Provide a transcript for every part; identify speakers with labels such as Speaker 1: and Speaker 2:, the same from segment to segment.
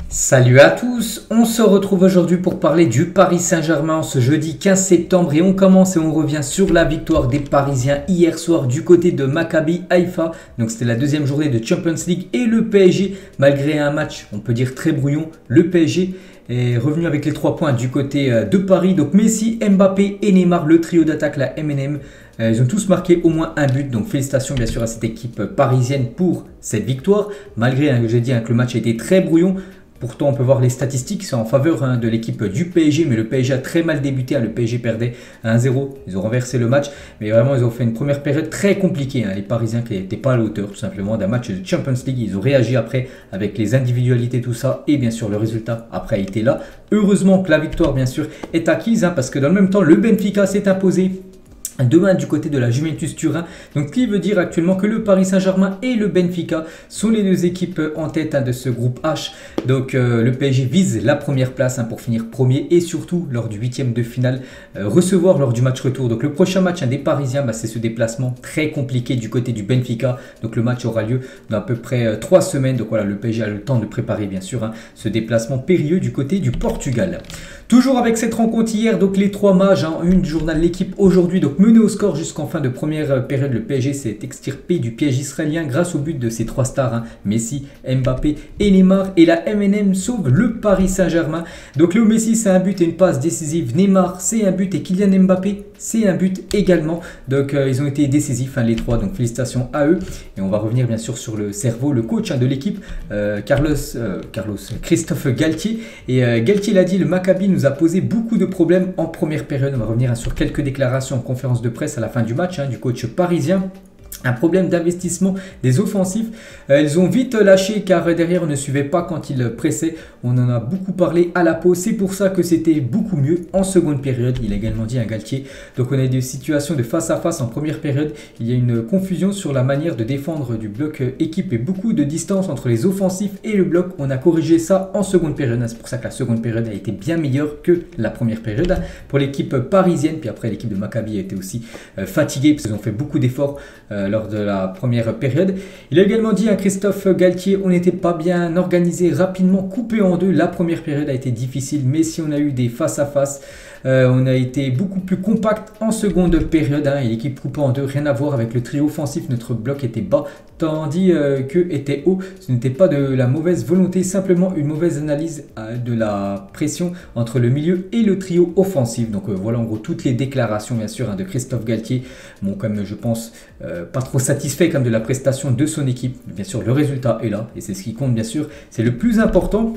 Speaker 1: Salut à tous, on se retrouve aujourd'hui pour parler du Paris Saint-Germain ce jeudi 15 septembre et on commence et on revient sur la victoire des Parisiens hier soir du côté de Maccabi Haïfa. Donc c'était la deuxième journée de Champions League et le PSG, malgré un match on peut dire très brouillon, le PSG est revenu avec les 3 points du côté de Paris. Donc Messi, Mbappé et Neymar, le trio d'attaque, la MNM. Ils ont tous marqué au moins un but, donc félicitations bien sûr à cette équipe parisienne pour cette victoire. Malgré, j'ai dit que le match a été très brouillon. Pourtant, on peut voir les statistiques, c'est en faveur de l'équipe du PSG, mais le PSG a très mal débuté. Le PSG perdait 1-0, ils ont renversé le match, mais vraiment, ils ont fait une première période très compliquée. Les Parisiens qui n'étaient pas à la hauteur, tout simplement, d'un match de Champions League. Ils ont réagi après avec les individualités, tout ça, et bien sûr, le résultat après a été là. Heureusement que la victoire, bien sûr, est acquise, parce que dans le même temps, le Benfica s'est imposé 2-1 du côté de la Juventus Turin. Donc, ce qui veut dire actuellement que le Paris Saint-Germain et le Benfica sont les deux équipes en tête de ce groupe H. Donc, le PSG vise la première place pour finir premier et surtout lors du huitième de finale recevoir lors du match retour. Donc, le prochain match des Parisiens, c'est ce déplacement très compliqué du côté du Benfica. Donc, le match aura lieu dans à peu près 3 semaines. Donc, voilà, le PSG a le temps de préparer bien sûr ce déplacement périlleux du côté du Portugal. Toujours avec cette rencontre hier, donc les 3 mages, une du journal L'équipe aujourd'hui, donc mené au score jusqu'en fin de première période, le PSG s'est extirpé du piège israélien grâce au but de ses 3 stars, Messi, Mbappé et Neymar, et la MNM sauve le Paris Saint-Germain. Donc Léo Messi c'est un but et une passe décisive, Neymar c'est un but et Kylian Mbappé c'est un but également. Donc ils ont été décisifs les 3, donc félicitations à eux. Et on va revenir bien sûr sur le cerveau, le coach de l'équipe, Christophe Galtier. Et Galtier l'a dit, le Maccabi nous a posé beaucoup de problèmes en première période. On va revenir sur quelques déclarations en conférence de presse à la fin du match du coach parisien. Un problème d'investissement des offensifs. Ils ont vite lâché car derrière on ne suivait pas quand ils pressaient. On en a beaucoup parlé à la pause. C'est pour ça que c'était beaucoup mieux en seconde période. Il a également dit Galtier. Donc on a des situations de face à face en première période. Il y a une confusion sur la manière de défendre du bloc équipe et beaucoup de distance entre les offensifs et le bloc. On a corrigé ça en seconde période. C'est pour ça que la seconde période a été bien meilleure que la première période pour l'équipe parisienne. Puis après l'équipe de Maccabi a été aussi fatiguée parce qu'ils ont fait beaucoup d'efforts lors de la première période. Il a également dit à Christophe Galtier, on n'était pas bien organisé, rapidement coupé en deux. La première période a été difficile, mais si on a eu des face à face, on a été beaucoup plus compact en seconde période. Et l'équipe coupée en deux, rien à voir avec le trio offensif. Notre bloc était bas, tandis que était haut. Ce n'était pas de la mauvaise volonté, simplement une mauvaise analyse de la pression entre le milieu et le trio offensif. Donc voilà en gros toutes les déclarations bien sûr de Christophe Galtier. Bon, comme je pense pas trop satisfait comme de la prestation de son équipe. Bien sûr le résultat est là et c'est ce qui compte bien sûr. C'est le plus important.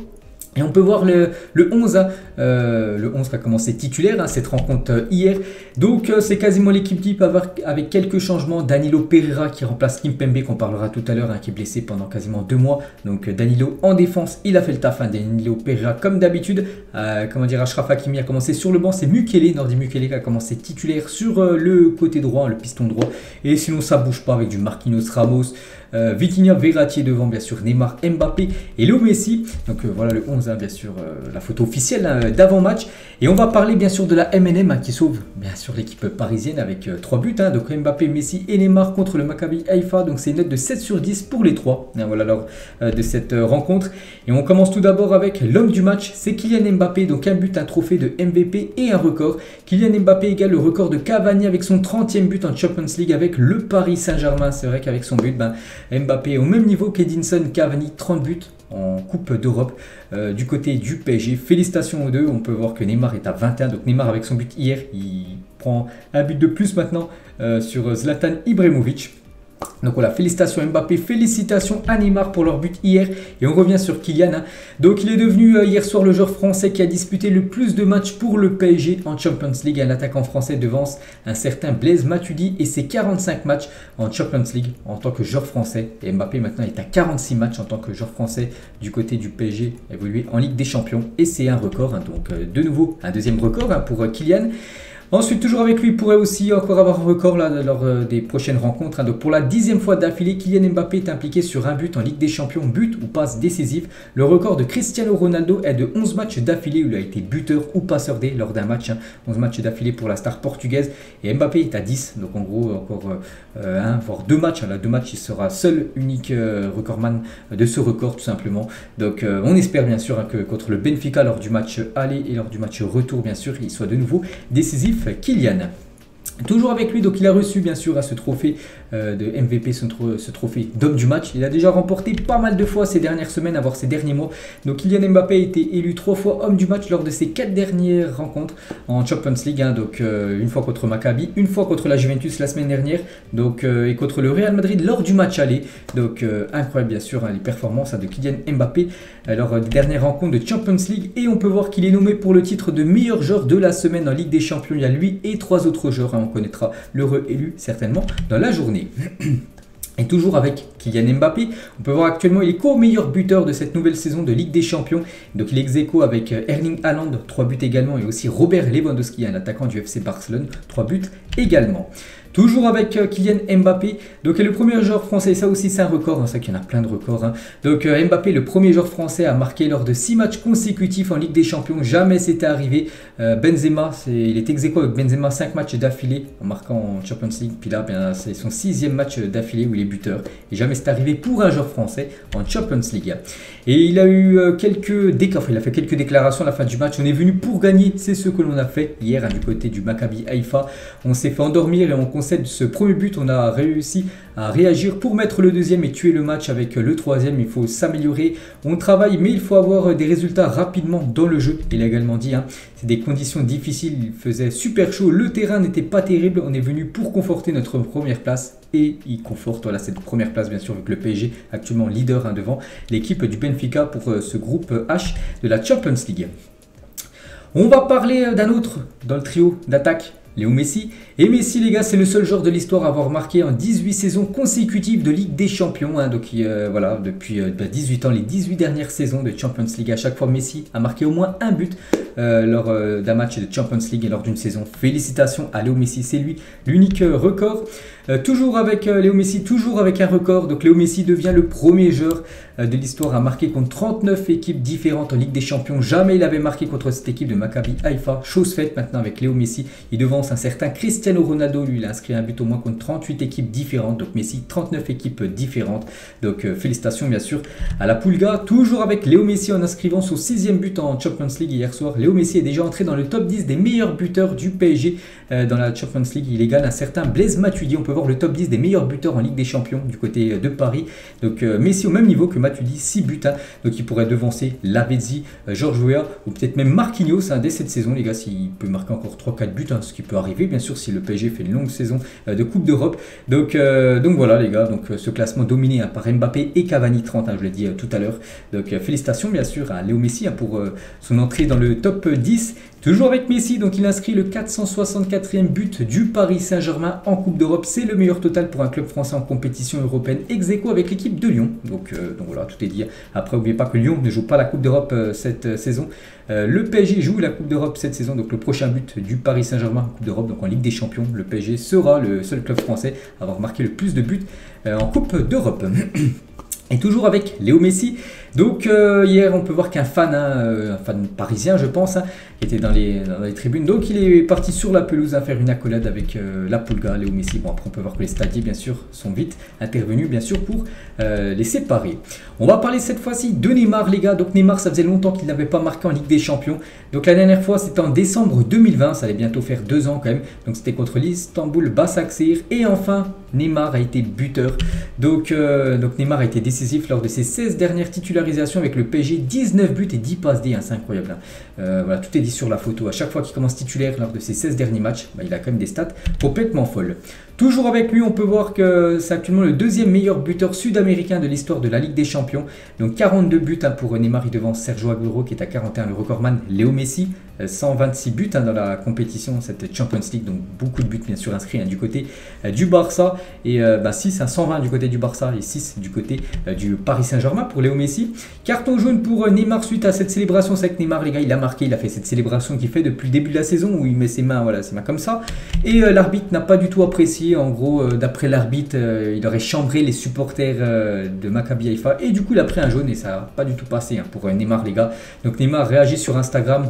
Speaker 1: Et on peut voir le 11, le 11 qui a commencé titulaire, cette rencontre hier. Donc c'est quasiment l'équipe type avec quelques changements. Danilo Pereira qui remplace Kimpembe, qu'on parlera tout à l'heure, qui est blessé pendant quasiment 2 mois. Donc Danilo en défense, il a fait le taf. Danilo Pereira comme d'habitude. Achraf Hakimi a commencé sur le banc. C'est Mukele, Nordi Mukele qui a commencé titulaire sur le côté droit, le piston droit. Et sinon ça bouge pas avec du Marquinhos, Ramos, Vitinha, Verratti devant bien sûr, Neymar, Mbappé et Léo Messi. Donc voilà le 11 bien sûr, la photo officielle d'avant-match. Et on va parler bien sûr de la MNM qui sauve bien sûr l'équipe parisienne avec 3 buts. Donc Mbappé, Messi et Neymar contre le Maccabi Haïfa. Donc c'est une note de 7 sur 10 pour les 3. Voilà lors de cette rencontre. Et on commence tout d'abord avec l'homme du match, c'est Kylian Mbappé. Donc un but, un trophée de MVP et un record. Kylian Mbappé égale le record de Cavani avec son 30e but en Champions League avec le Paris Saint-Germain. C'est vrai qu'avec son but, Mbappé est au même niveau qu'Edinson Cavani, 30 buts en Coupe d'Europe du côté du PSG. Félicitations aux deux. On peut voir que Neymar est à 21. Donc Neymar avec son but hier, il prend un but de plus maintenant sur Zlatan Ibrahimovic. Donc voilà, félicitations à Mbappé, félicitations à Neymar pour leur but hier. Et on revient sur Kylian. Donc il est devenu hier soir le joueur français qui a disputé le plus de matchs pour le PSG en Champions League. Un attaquant français devance un certain Blaise Matuidi et ses 45 matchs en Champions League en tant que joueur français. Et Mbappé maintenant est à 46 matchs en tant que joueur français du côté du PSG, évolué en Ligue des Champions. Et c'est un record, donc de nouveau un deuxième record pour Kylian. Ensuite, toujours avec lui, il pourrait aussi encore avoir un record là, lors des prochaines rencontres. Donc pour la 10e fois d'affilée, Kylian Mbappé est impliqué sur un but en Ligue des Champions, but ou passe décisive. Le record de Cristiano Ronaldo est de 11 matchs d'affilée où il a été buteur ou passeur D lors d'un match. 11 matchs d'affilée pour la star portugaise. Et Mbappé est à 10, donc en gros encore un, voire 2 matchs. Là, 2 matchs, il sera seul unique recordman de ce record tout simplement. Donc on espère bien sûr que contre le Benfica lors du match aller et lors du match retour, bien sûr, il soit de nouveau décisif. Kylian. Toujours avec lui, donc il a reçu bien sûr ce trophée de MVP, ce trophée d'homme du match. Il a déjà remporté pas mal de fois ces dernières semaines, voire ces derniers mois. Donc Kylian Mbappé a été élu 3 fois homme du match lors de ses 4 dernières rencontres en Champions League. Donc une fois contre Maccabi, une fois contre la Juventus la semaine dernière, donc, et contre le Real Madrid lors du match aller. Donc incroyable bien sûr les performances de Kylian Mbappé lors des dernières rencontres de Champions League. Et on peut voir qu'il est nommé pour le titre de meilleur joueur de la semaine en Ligue des Champions. Il y a lui et 3 autres joueurs. On connaîtra l'heureux élu certainement dans la journée. Et toujours avec Kylian Mbappé, on peut voir actuellement il est co-meilleur buteur de cette nouvelle saison de Ligue des Champions. Donc il est ex-aequo avec Erling Haaland, 3 buts également, et aussi Robert Lewandowski, un attaquant du FC Barcelone, 3 buts également. Toujours avec Kylian Mbappé, donc est le premier joueur français, ça aussi c'est un record, ça qu'il y en a plein de records. Donc Mbappé, le premier joueur français à marquer lors de 6 matchs consécutifs en Ligue des Champions, jamais c'était arrivé. Benzema, il est ex-aequo avec Benzema 5 matchs d'affilée en marquant en Champions League, puis là c'est son 6e match d'affilée où il est buteur, et jamais c'est arrivé pour un joueur français en Champions League. Et il a eu il a fait quelques déclarations à la fin du match. On est venu pour gagner, c'est ce que l'on a fait hier du côté du Maccabi Haïfa. On s'est fait endormir et on concède ce premier but. On a réussi à réagir pour mettre le deuxième et tuer le match avec le troisième. Il faut s'améliorer. On travaille, mais il faut avoir des résultats rapidement dans le jeu. Il a également dit, c'est des conditions difficiles. Il faisait super chaud. Le terrain n'était pas terrible. On est venu pour conforter notre première place. Et il conforte cette première place bien sûr avec le PSG actuellement leader devant l'équipe du Benfica pour ce groupe H de la Champions League. On va parler d'un autre dans le trio d'attaque, Léo Messi. Et Messi les gars, c'est le seul joueur de l'histoire à avoir marqué en 18 saisons consécutives de Ligue des Champions. Donc voilà, depuis 18 ans, les 18 dernières saisons de Champions League, à chaque fois Messi a marqué au moins un but lors d'un match de Champions League et lors d'une saison. Félicitations à Léo Messi, c'est lui l'unique record. Toujours avec Léo Messi, toujours avec un record. Donc Léo Messi devient le premier joueur de l'histoire à marquer contre 39 équipes différentes en Ligue des Champions. Jamais il avait marqué contre cette équipe de Maccabi Haïfa. Chose faite maintenant avec Léo Messi. Il devance un certain Cristiano Ronaldo. Lui, il a inscrit un but au moins contre 38 équipes différentes. Donc Messi, 39 équipes différentes. Donc félicitations bien sûr à la Pulga. Toujours avec Léo Messi en inscrivant son 6e but en Champions League hier soir. Léo Messi est déjà entré dans le top 10 des meilleurs buteurs du PSG dans la Champions League. Il égale un certain Blaise Matuidi. On peut voir le top 10 des meilleurs buteurs en Ligue des Champions du côté de Paris. Donc Messi au même niveau que Matuidi, 6 buts. Donc il pourrait devancer Lavezzi, Georges Weah ou peut-être même Marquinhos dès cette saison les gars, s'il peut marquer encore 3-4 buts, ce qui peut arriver bien sûr si le PSG fait une longue saison de Coupe d'Europe. Donc voilà les gars, donc ce classement dominé par Mbappé et Cavani 30, je l'ai dit tout à l'heure. Donc félicitations bien sûr à Léo Messi pour son entrée dans le top 10. Toujours avec Messi, donc il inscrit le 464e but du Paris Saint-Germain en Coupe d'Europe. C'est le meilleur total pour un club français en compétition européenne, ex-aequo avec l'équipe de Lyon. Donc voilà, tout est dit. Après, n'oubliez pas que Lyon ne joue pas la Coupe d'Europe cette saison. Le PSG joue la Coupe d'Europe cette saison, donc le prochain but du Paris Saint-Germain en Coupe d'Europe, donc en Ligue des Champions. Le PSG sera le seul club français à avoir marqué le plus de buts en Coupe d'Europe. Et toujours avec Léo Messi. Donc hier on peut voir qu'un fan, un fan parisien je pense, qui était dans les tribunes, donc il est parti sur la pelouse à faire une accolade avec la Pulga, Léo Messi. Bon après on peut voir que les stadiers bien sûr sont vite intervenus bien sûr pour les séparer. On va parler cette fois-ci de Neymar les gars. Donc Neymar, ça faisait longtemps qu'il n'avait pas marqué en Ligue des Champions. Donc la dernière fois c'était en décembre 2020, ça allait bientôt faire 2 ans quand même. Donc c'était contre l'Istanbul Basaksehir. Et enfin Neymar a été buteur. Donc Neymar a été décisif lors de ses 16 dernières titularisations avec le PSG, 19 buts et 10 passes D, c'est incroyable. Voilà, tout est dit sur la photo. À chaque fois qu'il commence titulaire lors de ses 16 derniers matchs, il a quand même des stats complètement folles. Toujours avec lui, on peut voir que c'est actuellement le deuxième meilleur buteur sud-américain de l'histoire de la Ligue des Champions. Donc 42 buts pour Neymar, il devance Sergio Aguero qui est à 41, le recordman Léo Messi. 126 buts dans la compétition, cette Champions League, donc beaucoup de buts bien sûr inscrits du côté du Barça, et 6 120 du côté du Barça et 6 du côté du Paris Saint-Germain pour Léo Messi. Carton jaune pour Neymar suite à cette célébration. C'est que Neymar, les gars, il a marqué, il a fait cette célébration qu'il fait depuis le début de la saison où il met ses mains, voilà, ses mains comme ça, et l'arbitre n'a pas du tout apprécié. En gros, d'après l'arbitre, il aurait chambré les supporters de Maccabi Haïfa, et du coup il a pris un jaune et ça n'a pas du tout passé pour Neymar, les gars. Donc Neymar réagit sur Instagram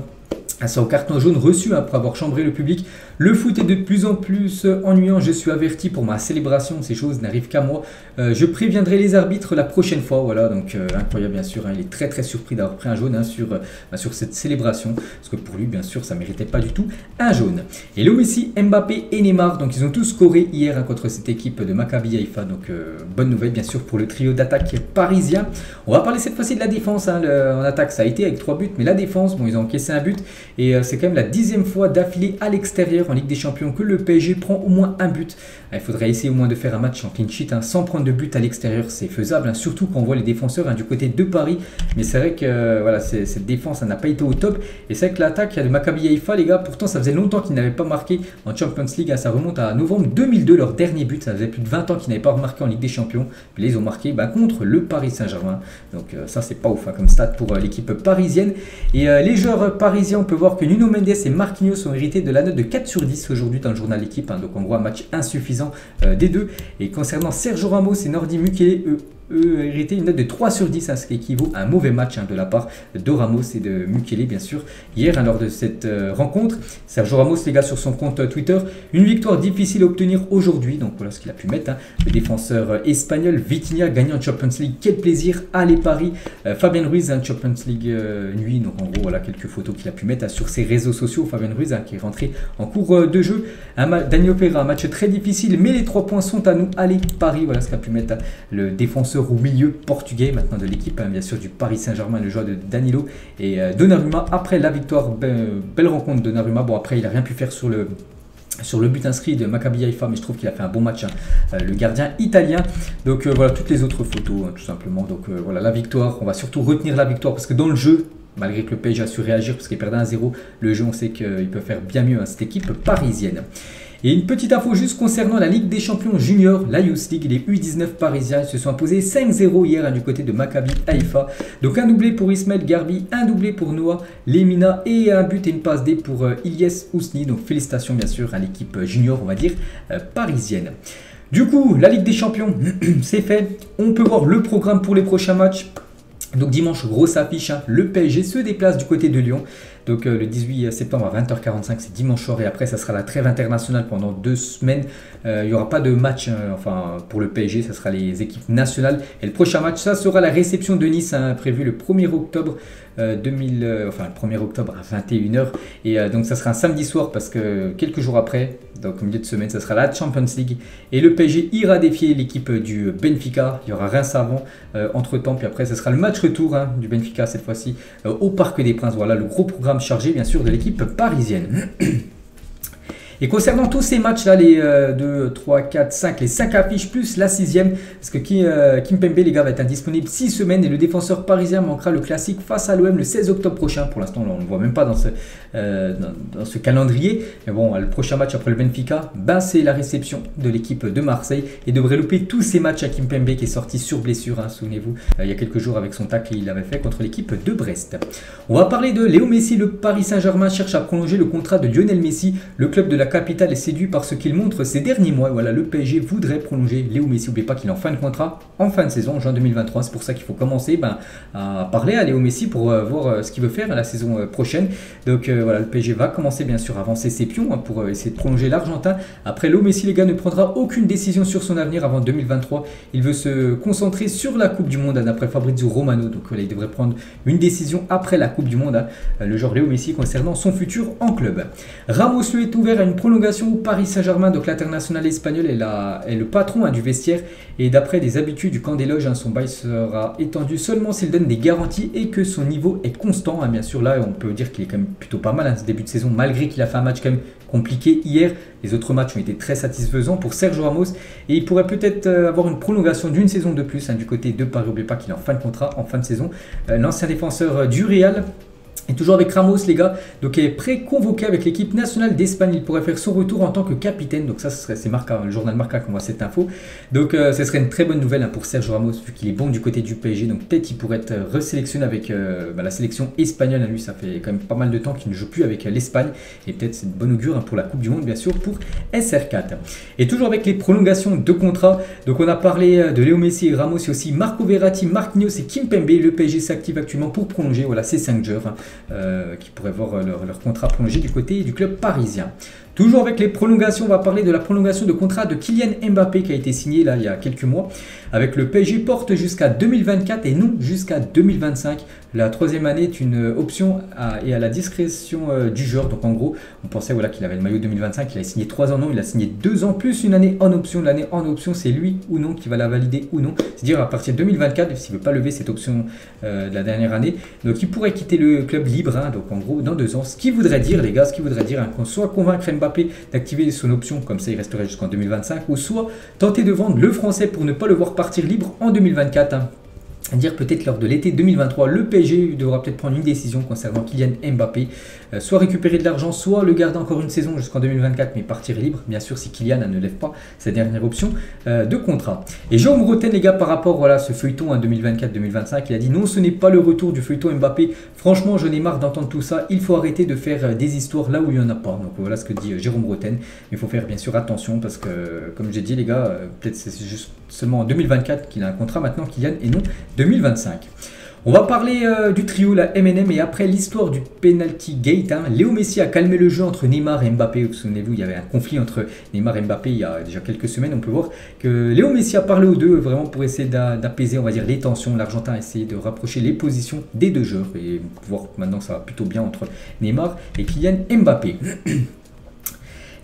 Speaker 1: à son carton jaune reçu pour avoir chambré le public. Le foot est de plus en plus ennuyant, je suis averti pour ma célébration, ces choses n'arrivent qu'à moi. Je préviendrai les arbitres la prochaine fois. Voilà, donc incroyable bien sûr, il est très très surpris d'avoir pris un jaune sur cette célébration, parce que pour lui bien sûr ça méritait pas du tout un jaune. Et Léo Messi, Mbappé et Neymar, donc ils ont tous scoré hier contre cette équipe de Maccabi Haïfa, donc bonne nouvelle bien sûr pour le trio d'attaque parisien. On va parler cette fois-ci de la défense, en attaque ça a été avec 3 buts, mais la défense, bon ils ont encaissé un but, et c'est quand même la 10e fois d'affilée à l'extérieur en Ligue des Champions que le PSG prend au moins un but. Il faudrait essayer au moins de faire un match en clean sheet sans prendre de but à l'extérieur, c'est faisable, surtout quand on voit les défenseurs du côté de Paris. Mais c'est vrai que voilà, cette défense n'a pas été au top, et c'est vrai que l'attaque de Maccabi Haïfa, les gars, pourtant ça faisait longtemps qu'ils n'avaient pas marqué en Champions League, ça remonte à novembre 2002, leur dernier but, ça faisait plus de 20 ans qu'ils n'avaient pas remarqué en Ligue des Champions, puis là ils ont marqué contre le Paris Saint-Germain, donc ça c'est pas ouf comme stat pour l'équipe parisienne. Et les joueurs parisiens, on peut voir que Nuno Mendes et Marquinhos ont hérité de la note de 4 sur 10 aujourd'hui dans le journal L'équipe, donc en gros un match insuffisant des deux. Et concernant Sergio Ramos et Nordi Mukiele, eux hérité une note de 3 sur 10, ce qui équivaut à un mauvais match de la part de Ramos et de Mukiele bien sûr hier lors de cette rencontre. Sergio Ramos, les gars, sur son compte Twitter, une victoire difficile à obtenir aujourd'hui, donc voilà ce qu'il a pu mettre, le défenseur espagnol. Vitinha gagnant en Champions League, quel plaisir, allez Paris. Fabien Ruiz, Champions League nuit, donc en gros voilà quelques photos qu'il a pu mettre sur ses réseaux sociaux. Fabien Ruiz qui est rentré en cours de jeu. Daniel Pereira, un match très difficile, mais les 3 points sont à nous, allez Paris, voilà ce qu'a pu mettre le défenseur au milieu portugais maintenant de l'équipe, bien sûr du Paris Saint-Germain, le joueur de Danilo. Et Donnarumma, après la victoire, belle rencontre de Donnarumma. Bon, après il n'a rien pu faire sur le but inscrit de Maccabi Haïfa, mais je trouve qu'il a fait un bon match, le gardien italien. Donc voilà toutes les autres photos tout simplement. Donc voilà la victoire, on va surtout retenir la victoire parce que dans le jeu, malgré que le PSG a su réagir parce qu'il perdait 1-0, le jeu on sait qu'il peut faire bien mieux cette équipe parisienne. Et une petite info juste concernant la Ligue des Champions Junior, la Youth League, les U19 parisiens se sont imposés 5-0 hier du côté de Maccabi Haïfa. Donc un doublé pour Ismaël Garbi, un doublé pour Noah Lemina et un but et une passe D pour Ilyes Ousni. Donc félicitations bien sûr à l'équipe junior, on va dire, parisienne. Du coup, la Ligue des Champions, c'est fait. On peut voir le programme pour les prochains matchs. Donc dimanche, grosse affiche, le PSG se déplace du côté de Lyon. Donc le 18 septembre à 20h45, c'est dimanche soir, et après ça sera la trêve internationale pendant 2 semaines. Il n'y aura pas de match pour le PSG, ça sera les équipes nationales. Et le prochain match, ça sera la réception de Nice, prévu le 1er octobre le 1er octobre à 21h. Et donc ça sera un samedi soir parce que quelques jours après, donc au milieu de semaine, ça sera la Champions League. Et le PSG ira défier l'équipe du Benfica. Il y aura Reims avant entre temps, puis après ça sera le match retour du Benfica cette fois-ci au Parc des Princes. Voilà le gros programme chargé bien sûr de l'équipe parisienne. Et concernant tous ces matchs-là, les 2, 3, 4, 5, les 5 affiches plus la 6e, parce que Kimpembe, les gars, va être indisponible 6 semaines et le défenseur parisien manquera le classique face à l'OM le 16 octobre prochain. Pour l'instant, on ne le voit même pas dans ce calendrier. Mais bon, le prochain match après le Benfica, c'est la réception de l'équipe de Marseille et devrait louper tous ces matchs à Kimpembe qui est sorti sur blessure, souvenez-vous, il y a quelques jours avec son tacle qu'il avait fait contre l'équipe de Brest. On va parler de Léo Messi. Le Paris Saint-Germain cherche à prolonger le contrat de Lionel Messi. Le club de la capitale est séduit par ce qu'il montre ces derniers mois. Voilà, le PSG voudrait prolonger Léo Messi. N'oubliez pas qu'il est en fin de contrat, en fin de saison, en juin 2023. C'est pour ça qu'il faut commencer à parler à Léo Messi pour voir ce qu'il veut faire la saison prochaine. Donc voilà, le PSG va commencer bien sûr à avancer ses pions pour essayer de prolonger l'Argentin. Après, Léo Messi, les gars, ne prendra aucune décision sur son avenir avant 2023. Il veut se concentrer sur la Coupe du Monde d'après Fabrizio Romano. Donc voilà, il devrait prendre une décision après la Coupe du Monde, le joueur Léo Messi, concernant son futur en club. Ramos lui est ouvert à une prolongation au Paris Saint-Germain. Donc l'international espagnol est le patron du vestiaire, et d'après des habitudes du camp des loges, son bail sera étendu seulement s'il donne des garanties et que son niveau est constant. Bien sûr, là on peut dire qu'il est quand même plutôt pas mal ce début de saison, malgré qu'il a fait un match quand même compliqué hier. Les autres matchs ont été très satisfaisants pour Sergio Ramos et il pourrait peut-être avoir une prolongation d'une saison de plus du côté de Paris. N'oubliez pas qu'il est en fin de contrat, en fin de saison. L'ancien défenseur du Real. Et toujours avec Ramos les gars, donc il est pré-convoqué avec l'équipe nationale d'Espagne, il pourrait faire son retour en tant que capitaine, donc ça c'est Marca, le journal Marca qui envoie cette info, donc ce serait une très bonne nouvelle pour Sergio Ramos vu qu'il est bon du côté du PSG, donc peut-être il pourrait être resélectionné avec la sélection espagnole, lui ça fait quand même pas mal de temps qu'il ne joue plus avec l'Espagne, et peut-être c'est une bonne augure pour la Coupe du Monde bien sûr pour SR4. Et toujours avec les prolongations de contrat, donc on a parlé de Léo Messi et Ramos, et aussi Marco Verratti, Marquinhos et Kimpembe, le PSG s'active actuellement pour prolonger ces 5 joueurs. Qui pourraient voir leur contrat prolongé du côté du club parisien. Toujours avec les prolongations, on va parler de la prolongation de contrat de Kylian Mbappé qui a été signé là il y a quelques mois. Avec le PSG porte jusqu'à 2024 et non jusqu'à 2025. La troisième année est une option et à la discrétion du joueur. Donc en gros, on pensait qu'il avait le maillot 2025, il a signé 3 ans, non, il a signé 2 ans plus une année en option. L'année en option, c'est lui ou non qui va la valider ou non. C'est-à-dire à partir de 2024, s'il ne veut pas lever cette option de la dernière année, donc il pourrait quitter le club libre, donc en gros dans 2 ans. Ce qui voudrait dire, les gars, qu'on soit convaincre Mbappé d'activer son option, comme ça il resterait jusqu'en 2025, ou soit tenter de vendre le français pour ne pas le voir partir libre en 2024. Dire peut-être lors de l'été 2023, le PSG devra peut-être prendre une décision concernant Kylian Mbappé, soit récupérer de l'argent, soit le garder encore une saison jusqu'en 2024, mais partir libre, bien sûr si Kylian ne lève pas sa dernière option de contrat. Et Jérôme Roten, les gars, par rapport à ce feuilleton 2024-2025, il a dit non, ce n'est pas le retour du feuilleton Mbappé, franchement j'en ai marre d'entendre tout ça, il faut arrêter de faire des histoires là où il n'y en a pas. Donc voilà ce que dit Jérôme Roten, mais il faut faire bien sûr attention parce que comme j'ai dit les gars, peut-être c'est juste seulement en 2024 qu'il a un contrat maintenant Kylian et non 2025. On va parler du trio, la MNM, et après l'histoire du penalty gate, Léo Messi a calmé le jeu entre Neymar et Mbappé. Vous souvenez-vous, il y avait un conflit entre Neymar et Mbappé il y a déjà quelques semaines. On peut voir que Léo Messi a parlé aux deux vraiment pour essayer d'apaiser, on va dire, les tensions. L'Argentin a essayé de rapprocher les positions des deux joueurs et on peut voir que maintenant ça va plutôt bien entre Neymar et Kylian Mbappé.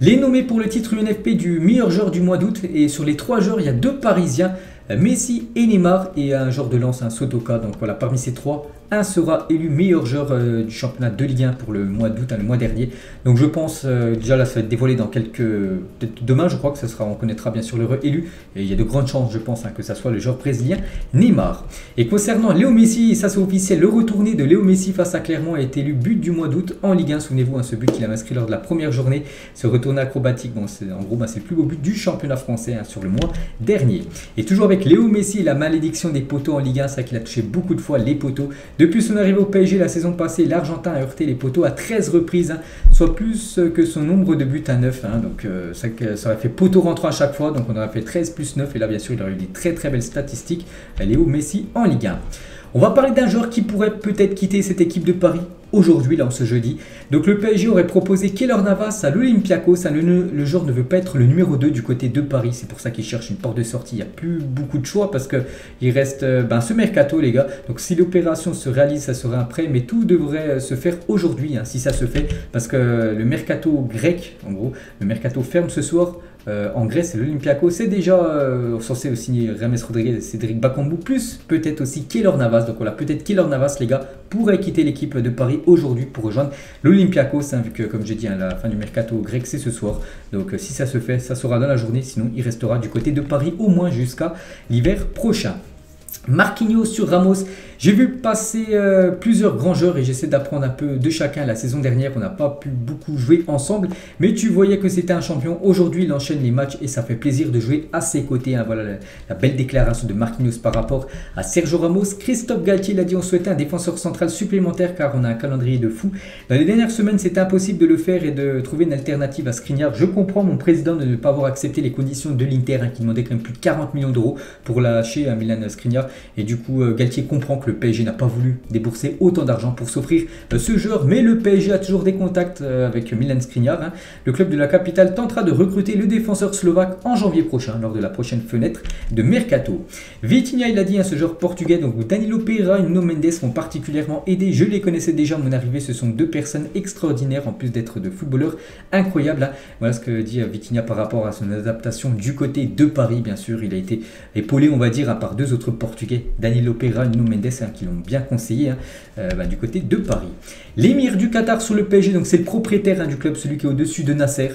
Speaker 1: Les nommés pour le titre UNFP du meilleur joueur du mois d'août, et sur les 3 joueurs, il y a 2 Parisiens, Messi et Neymar, et un joueur de lance, un Sotoka. Donc voilà, parmi ces 3, un sera élu meilleur joueur du championnat de Ligue 1 pour le mois d'août, le mois dernier. Donc je pense, déjà là ça va être dévoilé dans peut-être demain, je crois que on connaîtra bien sûr l'heureux élu. Et il y a de grandes chances, je pense, que ça soit le joueur brésilien Neymar. Et concernant Léo Messi, ça c'est officiel, le retourné de Léo Messi face à Clermont a été élu but du mois d'août en Ligue 1. Souvenez-vous, ce but qu'il a inscrit lors de la première journée, ce retourné acrobatique, en gros c'est le plus beau but du championnat français sur le mois dernier. Et toujours avec Léo Messi, la malédiction des poteaux en Ligue 1, c'est vrai qu'il a touché beaucoup de fois les poteaux. Depuis son arrivée au PSG la saison passée, l'Argentin a heurté les poteaux à 13 reprises, soit plus que son nombre de buts à 9. Donc ça aurait fait poteau rentrant à chaque fois, donc on aurait fait 13 plus 9, et là bien sûr il aurait eu des très très belles statistiques, Léo Messi en Ligue 1. On va parler d'un joueur qui pourrait peut-être quitter cette équipe de Paris aujourd'hui, ce jeudi. Donc le PSG aurait proposé Keylor Navas à l'Olympiakos. Le joueur ne veut pas être le numéro 2 du côté de Paris. C'est pour ça qu'il cherche une porte de sortie. Il n'y a plus beaucoup de choix parce qu'il reste ce mercato, les gars. Donc si l'opération se réalise, ça sera un prêt. Mais tout devrait se faire aujourd'hui, si ça se fait. Parce que le mercato grec, en gros, le mercato ferme ce soir. En Grèce, l'Olympiakos, c'est déjà censé signer James Rodriguez, Cédric Bakambu, plus peut-être aussi Keylor Navas. Donc voilà, peut-être Keylor Navas, les gars, pourrait quitter l'équipe de Paris aujourd'hui pour rejoindre l'Olympiakos, vu que, comme j'ai dit, la fin du mercato grec, c'est ce soir. Donc si ça se fait, ça sera dans la journée. Sinon, il restera du côté de Paris au moins jusqu'à l'hiver prochain. Marquinhos sur Ramos, j'ai vu passer plusieurs grands joueurs et j'essaie d'apprendre un peu de chacun. La saison dernière, on n'a pas pu beaucoup jouer ensemble, mais tu voyais que c'était un champion. Aujourd'hui, il enchaîne les matchs et ça fait plaisir de jouer à ses côtés. Voilà la belle déclaration de Marquinhos par rapport à Sergio Ramos. Christophe Galtier l'a dit, on souhaitait un défenseur central supplémentaire car on a un calendrier de fou. Dans les dernières semaines, c'était impossible de le faire et de trouver une alternative à Skriniar. Je comprends mon président de ne pas avoir accepté les conditions de l'Inter, qui demandait quand même plus de 40 millions d'euros pour lâcher à Milan Skriniar. Et du coup, Galtier comprend que le PSG n'a pas voulu débourser autant d'argent pour s'offrir ce joueur, mais le PSG a toujours des contacts avec Milan Skriniar. Le club de la capitale tentera de recruter le défenseur slovaque en janvier prochain, lors de la prochaine fenêtre de Mercato. Vitinha, il a dit, ce joueur portugais, donc Danilo Pereira et Nuno Mendes m'ont particulièrement aidé. Je les connaissais déjà à mon arrivée, ce sont 2 personnes extraordinaires, en plus d'être de footballeurs incroyables. Voilà ce que dit Vitinha par rapport à son adaptation du côté de Paris, bien sûr. Il a été épaulé, on va dire, par 2 autres portugais portugais Danilo Pereira, Nuno Mendes qui l'ont bien conseillé du côté de Paris. L'émir du Qatar sur le PSG, donc c'est le propriétaire du club, celui qui est au-dessus de Nasser.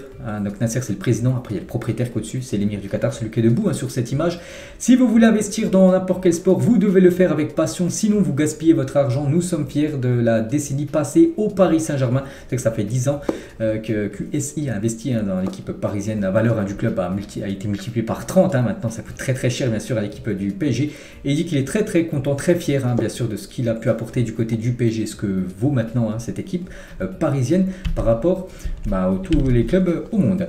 Speaker 1: Donc Nasser c'est le président, après il y a le propriétaire qui est au-dessus, c'est l'émir du Qatar, celui qui est debout sur cette image. Si vous voulez investir dans n'importe quel sport, vous devez le faire avec passion, sinon vous gaspillez votre argent. Nous sommes fiers de la décennie passée au Paris Saint-Germain. C'est que ça fait 10 ans que QSI a investi dans l'équipe parisienne. La valeur du club a été multipliée par 30. Maintenant, ça coûte très cher bien sûr à l'équipe du PSG. Et il dit qu'il est très content, très fier bien sûr de ce qu'il a pu apporter du côté du PSG, ce que vaut maintenant cette équipe parisienne par rapport à tous les clubs au monde.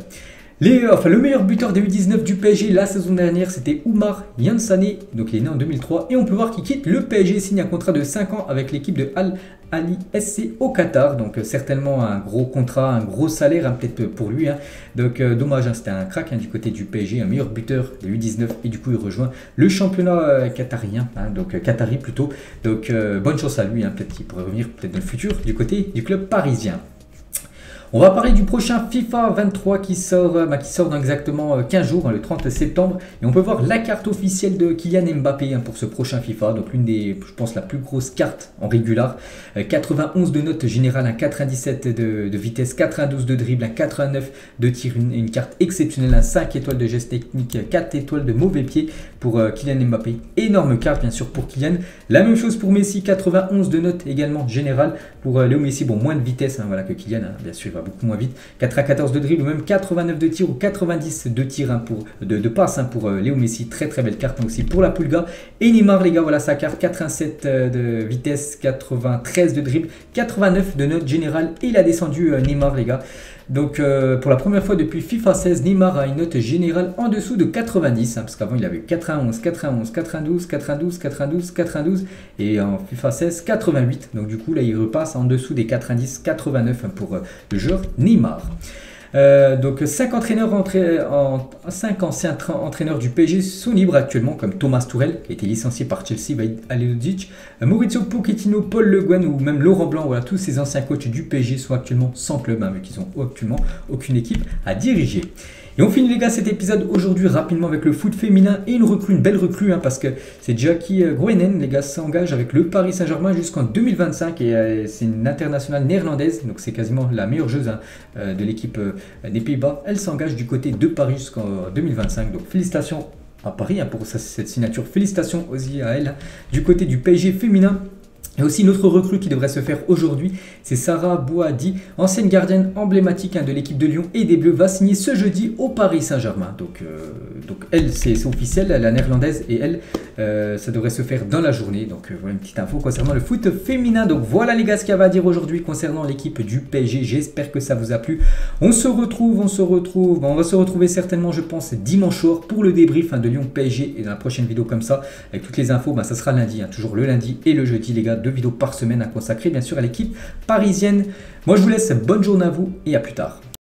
Speaker 1: Le meilleur buteur des U19 du PSG la saison dernière, c'était Oumar Yansane, donc il est né en 2003, et on peut voir qu'il quitte le PSG, signe un contrat de 5 ans avec l'équipe de Al Ahly SC au Qatar, donc certainement un gros contrat, un gros salaire peut-être pour lui, donc dommage, c'était un crack du côté du PSG, un meilleur buteur des U19, et du coup il rejoint le championnat qatarien, donc qatari plutôt, donc bonne chance à lui, peut-être qu'il pourrait revenir peut-être dans le futur du côté du club parisien. On va parler du prochain FIFA 23 qui sort dans exactement 15 jours, le 30 septembre. Et on peut voir la carte officielle de Kylian Mbappé pour ce prochain FIFA. Donc l'une des, je pense, la plus grosse carte en régular. 91 de note générale, 97 de vitesse, 92 de dribble, 89 de tir, une carte exceptionnelle, 5 étoiles de geste technique, 4 étoiles de mauvais pied pour Kylian Mbappé. Énorme carte bien sûr pour Kylian. La même chose pour Messi, 91 de note également générale. Pour Léo Messi, bon, moins de vitesse que Kylian, bien sûr il va beaucoup moins vite, 4 à 14 de dribble ou même 89 de tir ou 90 de tir de passe pour Léo Messi, très belle carte aussi pour la Pulga. Et Neymar les gars, voilà sa carte, 87 de vitesse, 93 de dribble, 89 de note générale, et il a descendu Neymar les gars. Donc pour la première fois depuis FIFA 16, Neymar a une note générale en dessous de 90, parce qu'avant il avait 91, 91, 92, 92, 92, 92 et en FIFA 16 88. Donc du coup là il repasse en dessous des 90, 89 pour le joueur Neymar. Donc 5 anciens entraîneurs du PSG sont libres actuellement, comme Thomas Tuchel qui a été licencié par Chelsea, Vahid Halilhodžić, Mauricio Pochettino, Paul Le Guen ou même Laurent Blanc. Voilà, tous ces anciens coachs du PSG sont actuellement sans club, vu qu'ils n'ont actuellement aucune équipe à diriger. Et on finit les gars cet épisode aujourd'hui rapidement avec le foot féminin et une belle recrue, parce que c'est Jackie Groenen, les gars, s'engage avec le Paris Saint-Germain jusqu'en 2025 et c'est une internationale néerlandaise, donc c'est quasiment la meilleure joueuse de l'équipe des Pays-Bas. Elle s'engage du côté de Paris jusqu'en 2025, donc félicitations à Paris pour cette signature, félicitations aussi à elle du côté du PSG féminin. Et aussi une autre recrue qui devrait se faire aujourd'hui, c'est Sarah Bouhaddi, ancienne gardienne emblématique de l'équipe de Lyon et des Bleus, va signer ce jeudi au Paris Saint-Germain. Donc elle, c'est officiel, la néerlandaise, et elle, ça devrait se faire dans la journée. Donc voilà une petite info concernant le foot féminin. Donc voilà les gars ce qu'il y avait à dire aujourd'hui concernant l'équipe du PSG. J'espère que ça vous a plu. On va se retrouver certainement, je pense, dimanche soir pour le débrief de Lyon PSG, et dans la prochaine vidéo comme ça, avec toutes les infos, ça sera lundi, toujours le lundi et le jeudi les gars. 2 vidéos par semaine à consacrer bien sûr à l'équipe parisienne. Moi je vous laisse, bonne journée à vous et à plus tard.